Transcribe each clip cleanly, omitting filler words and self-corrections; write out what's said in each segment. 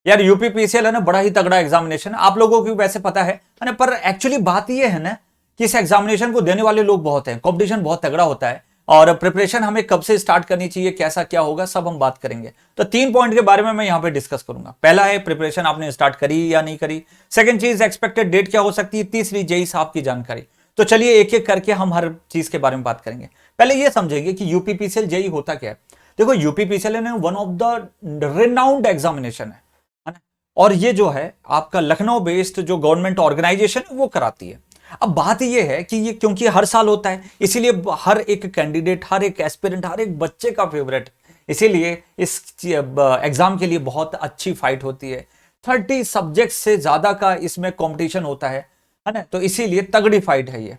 यार यूपीपीसीएल है ना, बड़ा ही तगड़ा एग्जामिनेशन, आप लोगों को वैसे पता है ना, पर एक्चुअली बात ये है ना कि इस एग्जामिनेशन को देने वाले लोग बहुत हैं, कंपटीशन बहुत तगड़ा होता है, और प्रिपरेशन हमें कब से स्टार्ट करनी चाहिए, कैसा क्या होगा, सब हम बात करेंगे। तो 3 पॉइंट के बारे में मैं यहां पे डिस्कस करूंगा। पहला है प्रिपरेशन आपने स्टार्ट करी या नहीं करी। सेकंड चीज एक्सपेक्टेड डेट क्या हो सकती है। तीसरी जेईई साहब की जानकारी। तो चलिए एक एक करके हम हर चीज के बारे में बात करेंगे। पहले ये समझेंगे कि यूपीपीसीएल जेईई होता क्या है। देखो यूपीपीसीएल है one of the renowned examination है ना, और ये जो है आपका लखनऊ बेस्ड जो गवर्नमेंट ऑर्गेनाइजेशन है वो कराती है। अब बात ये है कि ये क्योंकि हर साल होता है, इसीलिए हर एक कैंडिडेट, हर एक एस्पिरेंट, हर एक बच्चे का फेवरेट, इसीलिए इस एग्जाम के लिए बहुत अच्छी फाइट होती है। 30 सब्जेक्ट से ज्यादा का इसमें कंपटीशन होता है ना, तो इसीलिए तगड़ी फाइट है ये।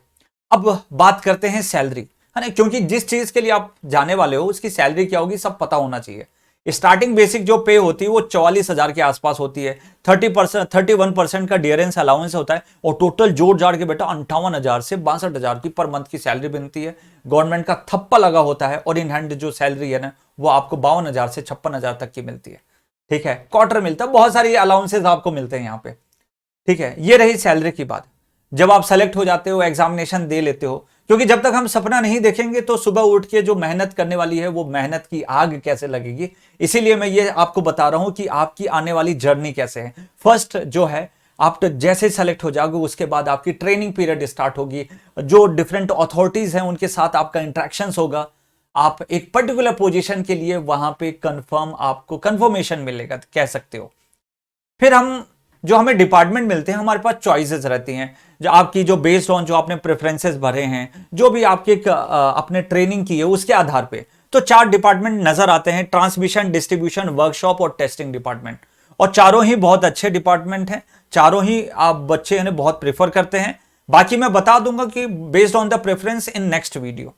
अब बात करते हैं सैलरी, है ना, क्योंकि जिस चीज के लिए आप जाने वाले हो उसकी सैलरी क्या होगी सब पता होना चाहिए। स्टार्टिंग बेसिक जो पे होती है वो 44,000 के आसपास होती है। 31% का डियरेंस अलाउंस होता है, और टोटल जोड़ जाड़ के बेटा 58,000 से 62,000 की पर मंथ की सैलरी बनती है। गवर्नमेंट का थप्पा लगा होता है, और इन हैंड जो सैलरी है ना वो आपको 52,000 से 56,000 तक की मिलती है। ठीक है, क्वार्टर मिलता है, बहुत सारी अलाउंसेज आपको मिलते हैं यहाँ पे। ठीक है, ये रही सैलरी की बात। जब आप सेलेक्ट हो जाते हो, एग्जामिनेशन दे लेते हो, क्योंकि जब तक हम सपना नहीं देखेंगे तो सुबह उठ के जो मेहनत करने वाली है वो मेहनत की आग कैसे लगेगी। इसीलिए मैं ये आपको बता रहा हूं कि आपकी आने वाली जर्नी कैसे है। फर्स्ट जो है, आप तो जैसे सेलेक्ट हो जाओगे उसके बाद आपकी ट्रेनिंग पीरियड स्टार्ट होगी, जो डिफरेंट अथॉरिटीज हैं उनके साथ आपका इंटरेक्शन होगा। आप एक पर्टिकुलर पोजीशन के लिए वहां पे कंफर्म, आपको कंफर्मेशन मिलेगा कह सकते हो। फिर हम जो हमें डिपार्टमेंट मिलते हैं, हमारे पास चॉइसेस रहती हैं, जो आपकी जो बेस्ड ऑन जो आपने प्रेफरेंसेस भरे हैं, जो भी आपके अपने ट्रेनिंग की है उसके आधार पे, तो 4 डिपार्टमेंट नजर आते हैं, ट्रांसमिशन, डिस्ट्रीब्यूशन, वर्कशॉप और टेस्टिंग डिपार्टमेंट। और चारों ही बहुत अच्छे डिपार्टमेंट हैं, चारों ही आप बच्चे इन्हें बहुत प्रेफर करते हैं। बाकी मैं बता दूंगा कि based on the preference in next video.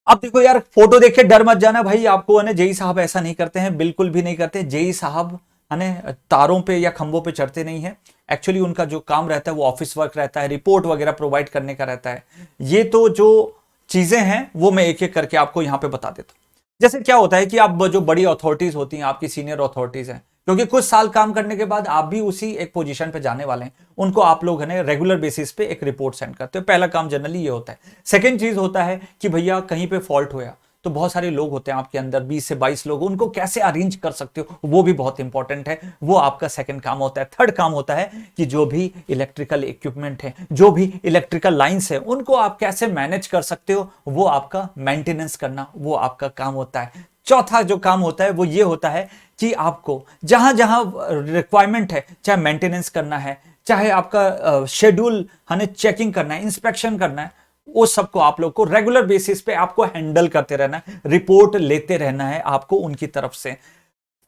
अब देखो यार, फोटो देख के डर मत जाना भाई, आपको है ना जेईई साहब ऐसा नहीं करते हैं, बिल्कुल भी नहीं करते। जेईई साहब है ना तारों पे या खंभों पे चढ़ते नहीं है। एक्चुअली उनका जो काम रहता है वो ऑफिस वर्क रहता है, रिपोर्ट वगैरह प्रोवाइड करने का रहता है। ये तो जो चीजें हैं वो मैं एक एक करके आपको यहां पे बता देता हूं। जैसे क्या होता है कि आप जो बड़ी अथॉरिटीज होती हैं, आपकी सीनियर अथॉरिटीज हैं, क्योंकि कुछ साल काम करने के बाद आप भी उसी एक पोजीशन पे जाने वाले हैं, उनको आप लोग है ना रेगुलर बेसिस पे एक रिपोर्ट सेंड करते हो। पहला काम जनरली ये होता है। सेकंड चीज होता है कि भैया कहीं पे फॉल्ट होया, तो बहुत सारे लोग होते हैं आपके अंदर, 20 से 22 लोग, उनको कैसे अरेंज कर सकते हो, वो भी बहुत इंपॉर्टेंट है, वो आपका सेकंड काम होता है। थर्ड काम होता है कि जो भी इलेक्ट्रिकल इक्विपमेंट है, जो भी इलेक्ट्रिकल लाइंस है, उनको आप कैसे मैनेज कर सकते हो, वो आपका मेंटेनेंस करना, वो आपका काम होता है। चौथा जो काम होता है वो ये होता है कि आपको जहां जहां रिक्वायरमेंट है, चाहे मेंटेनेंस करना है, चाहे आपका शेड्यूल हमें चेकिंग करना है, इंस्पेक्शन करना है, वो सबको आप लोग को रेगुलर बेसिस पे आपको हैंडल करते रहना है, रिपोर्ट लेते रहना है आपको उनकी तरफ से।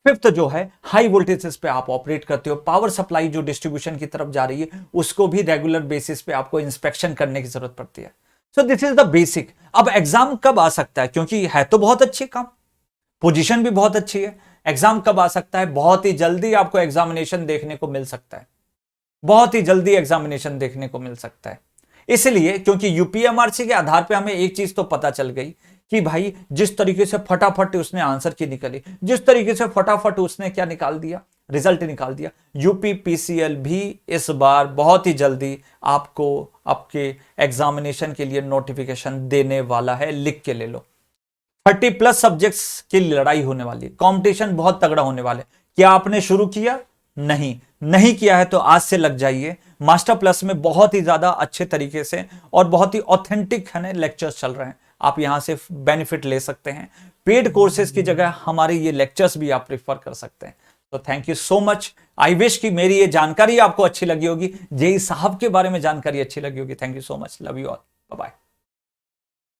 फिफ्थ जो है, हाई वोल्टेजेस पे आप ऑपरेट करते हो, पावर सप्लाई जो डिस्ट्रीब्यूशन की तरफ जा रही है उसको भी रेगुलर बेसिस पे आपको इंस्पेक्शन करने की जरूरत पड़ती है। So this is the basic. अब एग्जाम कब आ सकता है, क्योंकि है तो बहुत अच्छी काम, पोजीशन भी बहुत अच्छी है। एग्जाम कब आ सकता है? बहुत ही जल्दी आपको एग्जामिनेशन देखने को मिल सकता है, बहुत ही जल्दी एग्जामिनेशन देखने को मिल सकता है। इसलिए क्योंकि यूपीएमआरसी के आधार पे हमें एक चीज तो पता चल गई कि भाई जिस तरीके से फटाफट उसने आंसर की निकाली, जिस तरीके से फटाफट उसने क्या निकाल दिया, रिजल्ट निकाल दिया। यूपीपीसीएल भी इस बार बहुत ही जल्दी आपको आपके एग्जामिनेशन के लिए नोटिफिकेशन देने वाला है, लिख के ले लो। 30+ सब्जेक्ट्स की लड़ाई होने वाली है, कंपटीशन बहुत तगड़ा होने वाला है। क्या आपने शुरू किया? नहीं किया है तो आज से लग जाइए। मास्टर प्लस में बहुत ही ज्यादा अच्छे तरीके से और बहुत ही ऑथेंटिक है लेक्चर्स चल रहे हैं, आप यहां से बेनिफिट ले सकते हैं। पेड कोर्सेज की जगह हमारे ये लेक्चर्स भी आप प्रिफर कर सकते हैं। तो thank you so much. I wish कि मेरी ये जानकारी आपको अच्छी लगी होगी, जेईई साहब के बारे में जानकारी अच्छी लगी होगी। Thank you so much, love you all, bye bye.